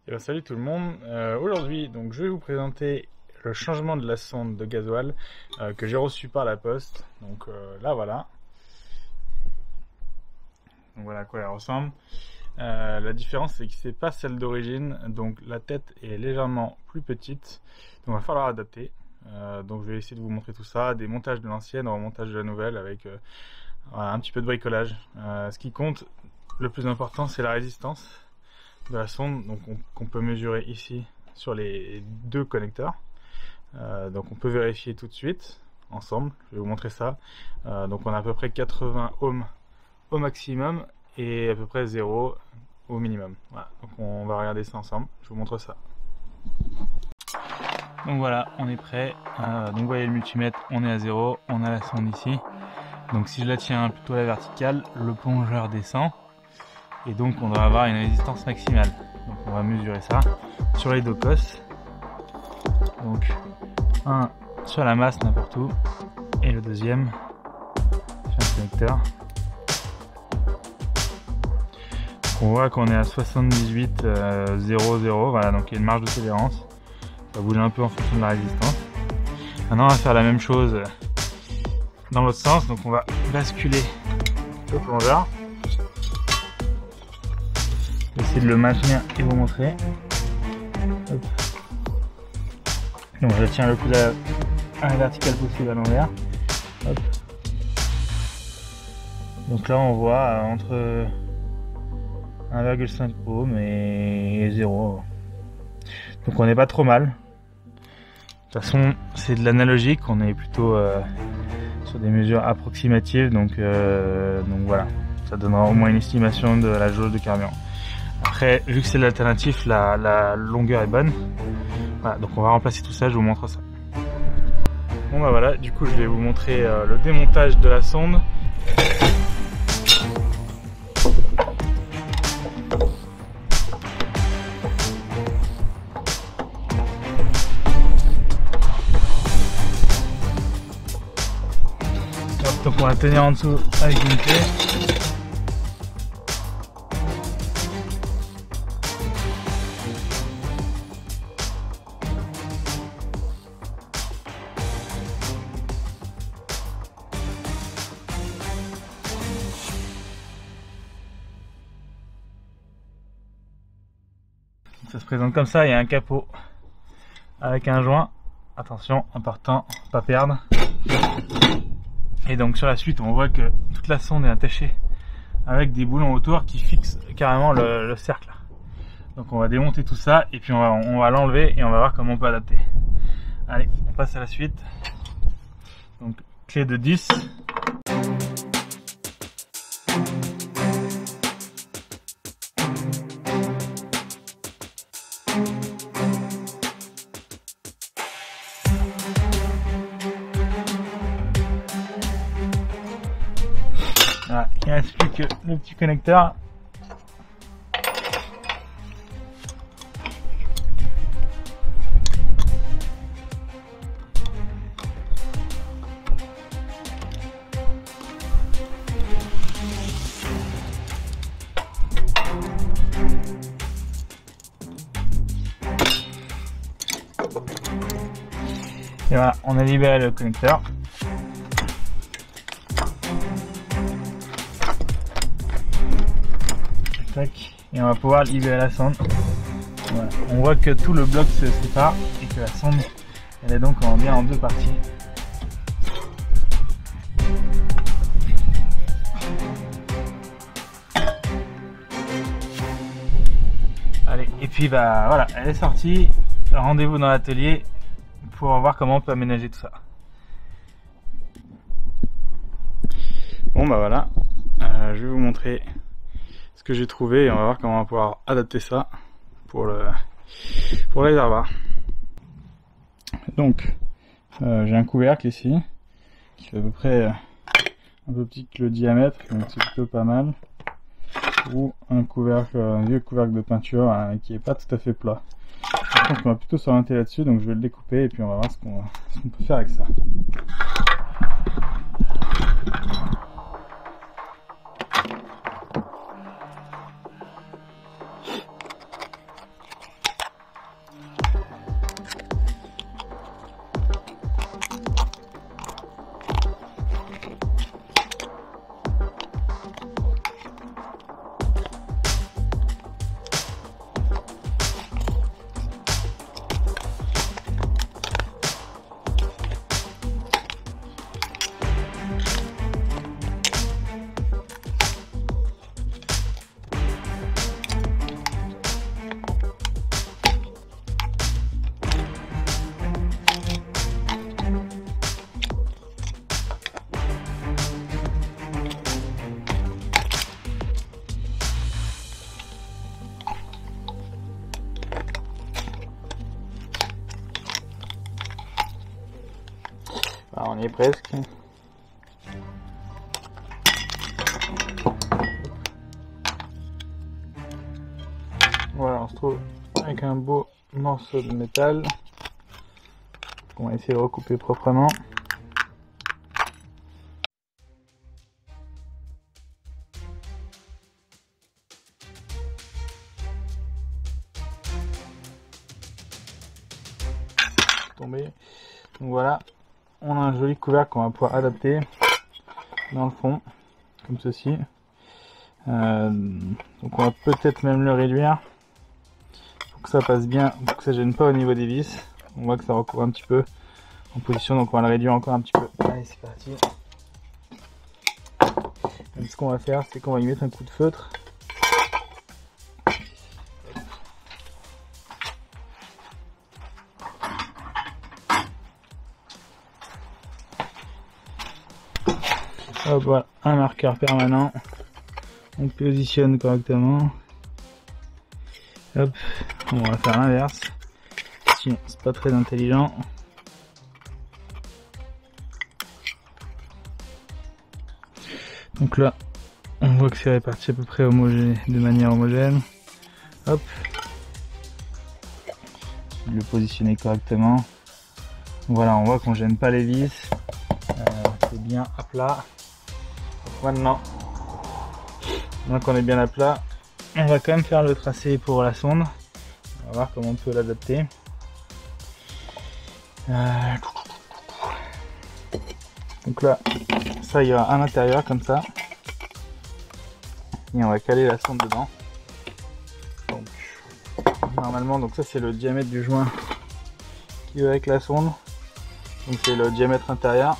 Et bien, salut tout le monde. Aujourd'hui, donc, je vais vous présenter le changement de la sonde de gasoil que j'ai reçu par la poste. Donc là, voilà. Donc voilà à quoi elle ressemble. La différence, c'est que c'est pas celle d'origine, donc la tête est légèrement plus petite. Donc il va falloir adapter. Donc je vais essayer de vous montrer tout ça, des montages de l'ancienne, remontage de la nouvelle, avec voilà, un petit peu de bricolage. Ce qui compte, le plus important, c'est la résistance de la sonde, donc qu'on peut mesurer ici sur les deux connecteurs. Donc on peut vérifier tout de suite ensemble. Je vais vous montrer ça. Donc on a à peu près 80 ohms au maximum et à peu près 0 au minimum. Voilà. Donc on va regarder ça ensemble. Je vous montre ça. Donc voilà, on est prêt. Donc vous voyez le multimètre, on est à 0. On a la sonde ici. Donc si je la tiens plutôt à la verticale, le plongeur descend. Et donc on doit avoir une résistance maximale. Donc on va mesurer ça sur les deux cosses. Donc un sur la masse n'importe où et le deuxième sur le connecteur. On voit qu'on est à 78,00, voilà, donc il y a une marge de tolérance. Ça bouge un peu en fonction de la résistance. Maintenant on va faire la même chose dans l'autre sens, donc on va basculer le plongeur. Je vais essayer de le maintenir et vous montrer. Hop. Donc je tiens le coude à la verticale possible à l'envers. Hop. Donc là on voit entre 1,5 ohm et 0. Donc on n'est pas trop mal. De toute façon c'est de l'analogique, on est plutôt sur des mesures approximatives, donc voilà. Ça donnera au moins une estimation de la jauge de carburant. Après, vu que c'est l'alternatif, la longueur est bonne. Voilà, donc on va remplacer tout ça, je vous montre ça. Bon bah voilà, du coup je vais vous montrer le démontage de la sonde. Donc on va tenir en dessous avec une clé. Ça se présente comme ça, il y a un capot avec un joint. Attention, important, pas perdre. Et donc sur la suite, on voit que toute la sonde est attachée avec des boulons autour qui fixent carrément le cercle. Donc on va démonter tout ça et puis on va l'enlever et on va voir comment on peut adapter. Allez, on passe à la suite. Donc clé de 10. Voilà, il ne reste plus que le petit connecteur. Et voilà, on a libéré le connecteur. Et on va pouvoir libérer la sonde. Voilà. On voit que tout le bloc se sépare et que la sonde elle est donc bien en deux parties. Allez, et puis bah voilà, elle est sortie. Rendez-vous dans l'atelier pour voir comment on peut aménager tout ça. Bon bah voilà, je vais vous montrer ce que j'ai trouvé et on va voir comment on va pouvoir adapter ça pour le réservoir. Donc j'ai un couvercle ici qui fait à peu près un peu petit que le diamètre, donc c'est plutôt pas mal, ou un vieux couvercle de peinture qui est pas tout à fait plat. Par contre on va plutôt s'orienter là-dessus, donc je vais le découper et puis on va voir ce qu'on peut faire avec ça. On y est presque. Voilà, on se trouve avec un beau morceau de métal. On va essayer de recouper proprement. Tomber. Donc voilà, on a un joli couvercle qu'on va pouvoir adapter dans le fond, comme ceci. Donc on va peut-être même le réduire pour que ça passe bien, pour que ça gêne pas au niveau des vis. On voit que ça recouvre un petit peu en position, donc on va le réduire encore un petit peu. Allez, c'est parti. Donc, ce qu'on va faire, c'est qu'on va y mettre un coup de feutre. Hop, voilà, un marqueur permanent. On positionne correctement. Hop, on va faire l'inverse. Sinon, c'est pas très intelligent. Donc là, on voit que c'est réparti à peu près de manière homogène. Hop, le positionner correctement. Voilà, on voit qu'on gêne pas les vis. C'est bien à plat. Maintenant qu'on est bien à plat, on va quand même faire le tracé pour la sonde. On va voir comment on peut l'adapter. Donc là, ça ira à l'intérieur comme ça. Et on va caler la sonde dedans. Donc, normalement, donc ça c'est le diamètre du joint qui va avec la sonde. Donc c'est le diamètre intérieur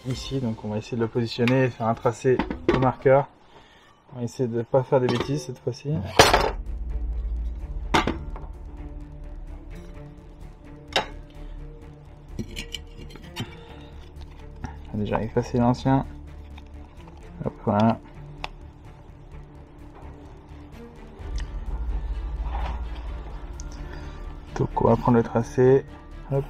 ici. Donc on va essayer de le positionner et faire un tracé au marqueur. On va essayer de ne pas faire des bêtises cette fois-ci. On va déjà effacer l'ancien. Hop, voilà. Donc on va prendre le tracé. Hop.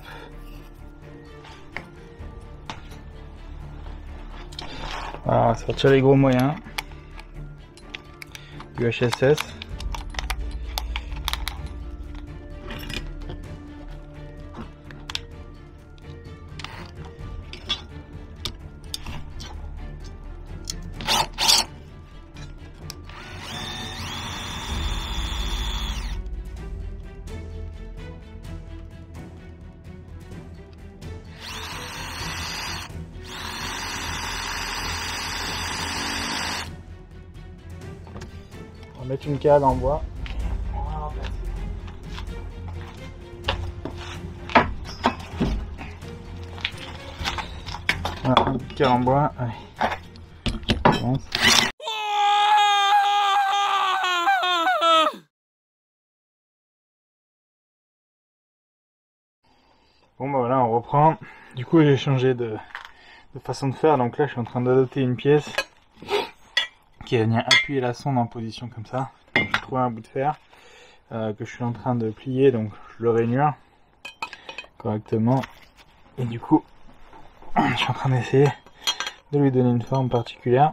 Voilà, on va sortir les gros moyens. Du HSS. On va mettre une cale en bois. Voilà, une cale en bois. Allez. On commence. Bon bah voilà, on reprend. Du coup j'ai changé de façon de faire. Donc là je suis en train d'adopter une pièce qui va venir appuyer la sonde en position comme ça. Donc j'ai trouvé un bout de fer que je suis en train de plier, donc je le rainure correctement. Et du coup je suis en train d'essayer de lui donner une forme particulière.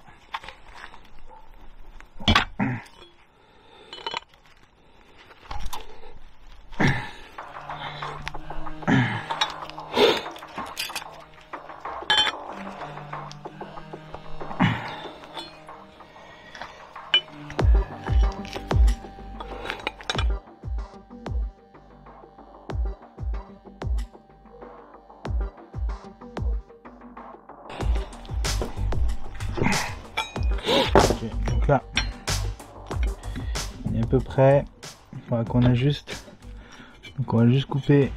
Donc là, on est à peu près. Il faudra qu'on ajuste. Donc on va juste couper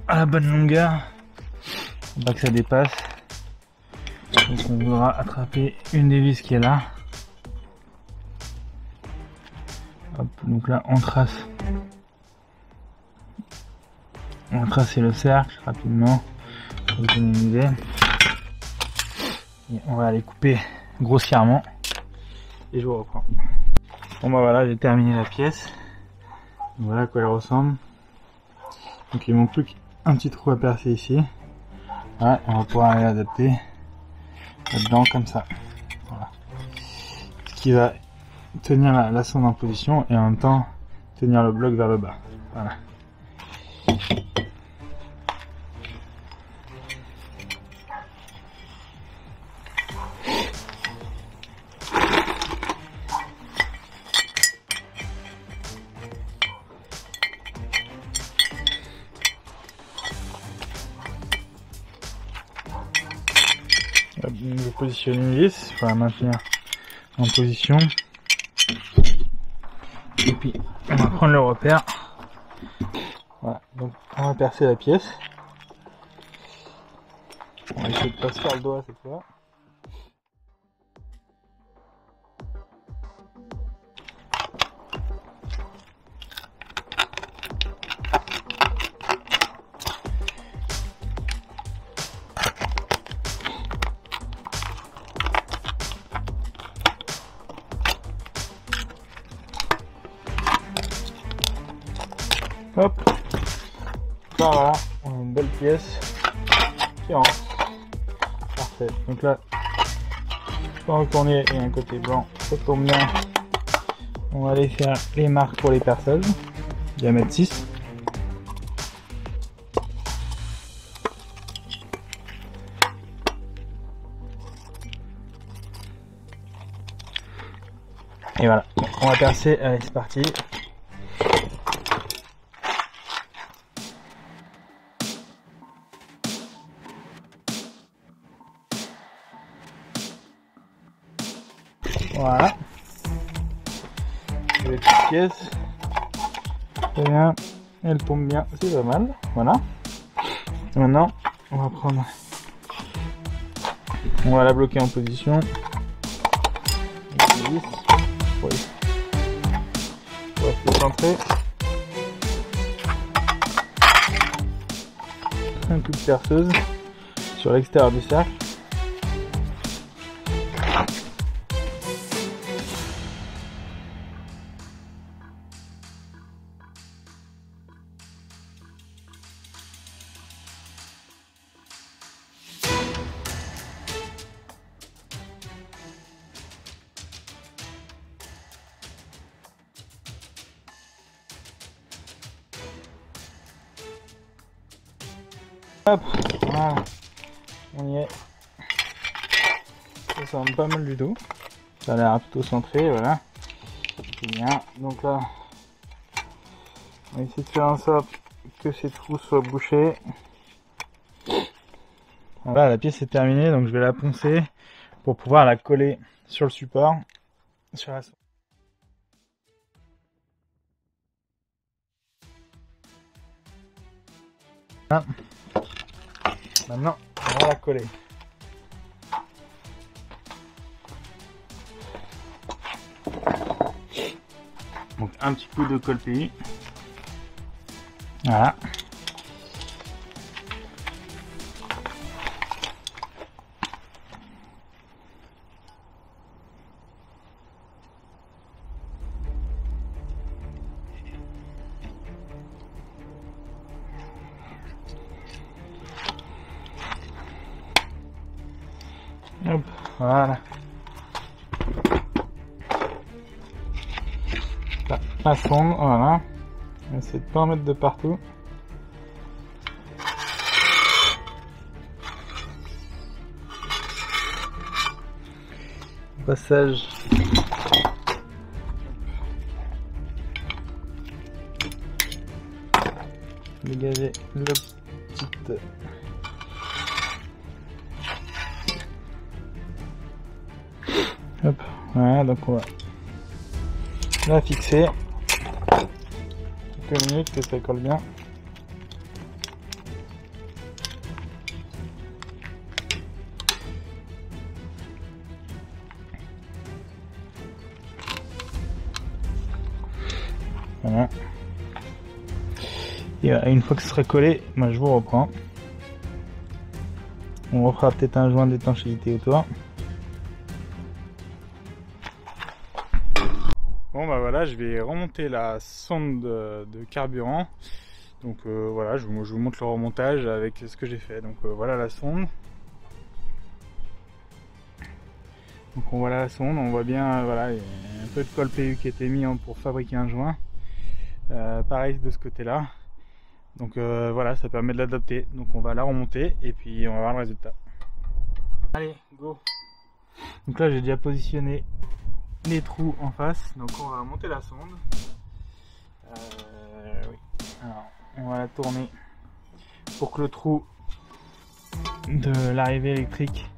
à la bonne longueur, pour pas que ça dépasse. Donc on voudra attraper une des vis qui est là. Hop, donc là on trace. On va tracer le cercle rapidement pour vous donner une idée. Et on va aller couper grossièrement. Et je vous reprends. Bon bah voilà, j'ai terminé la pièce. Voilà à quoi elle ressemble. Donc il manque plus qu'un petit trou à percer ici. Ouais, on va pouvoir aller adapter là-dedans comme ça. Voilà. Ce qui va tenir la sonde en position et en même temps tenir le bloc vers le bas. Voilà. Je positionne une vis, il faut la maintenir en position. Et puis on va prendre le repère. Voilà, donc on va percer la pièce. On va essayer de pas se faire le doigt cette fois. Hop, là voilà, on a une belle pièce qui rentre. Parfait. Donc là, je peux retourner, il y a un côté blanc, ça tombe bien. On va aller faire les marques pour les perçages. Diamètre 6. Et voilà, on va percer, allez c'est parti. Voilà. Les petites pièces. Très bien. Elle tombe bien, c'est pas mal. Voilà. Maintenant, on va prendre. On va la bloquer en position. Pour rester centré. Un coup de perceuse sur l'extérieur du cercle. Hop, voilà, on y est. Ça semble pas mal du tout. Ça a l'air plutôt centré, voilà. C'est bien. Donc là, on va essayer de faire en sorte que ces trous soient bouchés. Voilà, la pièce est terminée, donc je vais la poncer pour pouvoir la coller sur le support, sur la sonde. Voilà. Maintenant, on va la coller. Donc un petit coup de colle PU. Voilà. Hop, voilà. La sonde, voilà. On va essayer de pas en mettre de partout. Passage. Dégager le petit. Hop, voilà, donc on va la fixer. Quelques minutes que ça colle bien. Voilà. Et une fois que ce sera collé, moi je vous reprends. On refera peut-être un joint d'étanchéité autour. Bon bah voilà, je vais remonter la sonde de carburant. Donc voilà, je vous montre le remontage avec ce que j'ai fait. Donc voilà la sonde. Donc on voit la sonde, on voit bien, voilà, il y a un peu de colle PU qui a été mis pour fabriquer un joint. Pareil de ce côté-là. Donc voilà, ça permet de l'adapter. Donc on va la remonter et puis on va voir le résultat. Allez, go. Donc là j'ai déjà positionné les trous en face. Donc on va monter la sonde. Oui. Alors on va la tourner pour que le trou de l'arrivée électrique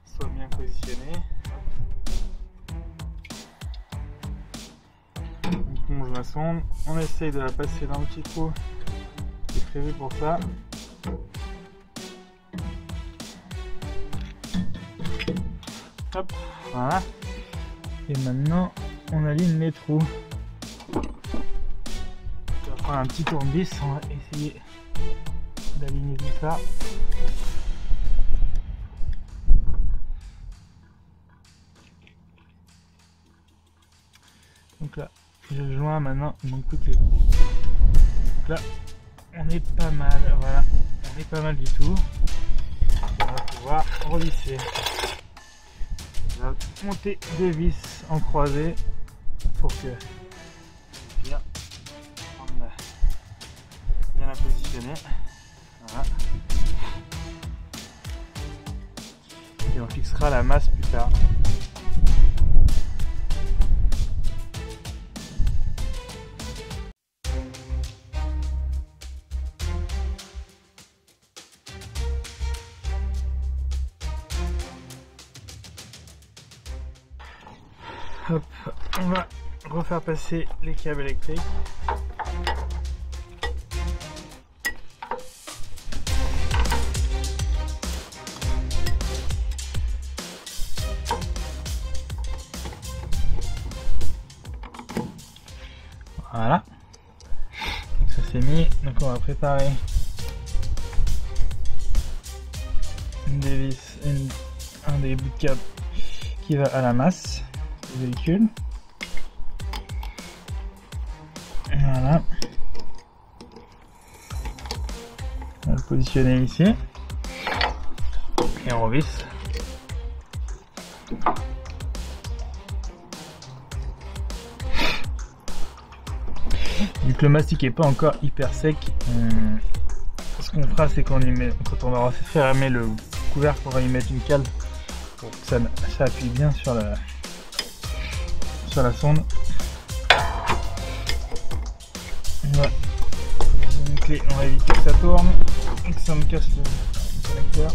soit bien positionné. On plonge la sonde, on essaye de la passer dans le petit trou qui est prévu pour ça. Hop, voilà. Et maintenant on aligne les trous. On va prendre un petit tournevis, on va essayer d'aligner tout ça. Donc là, j'ai le joint maintenant, il manque plus que les trous. Donc là, on est pas mal, voilà, on est pas mal du tout. On va pouvoir revisser. On va monter deux vis en croisée pour que bien la positionner. Voilà. Et on fixera la masse plus tard. Hop, on va refaire passer les câbles électriques. Voilà, donc ça c'est mis, donc on va préparer une des vis, un des bouts de câble qui va à la masse du véhicule. Voilà, on va le positionner ici et on revisse. Vu que le mastic est pas encore hyper sec, ce qu'on fera c'est qu'on y met, quand on aura fermé le couvercle, on va y mettre une cale pour que ça appuie bien sur la sonde. Voilà. Une clé, on va éviter que ça tourne et que ça me casse le connecteur.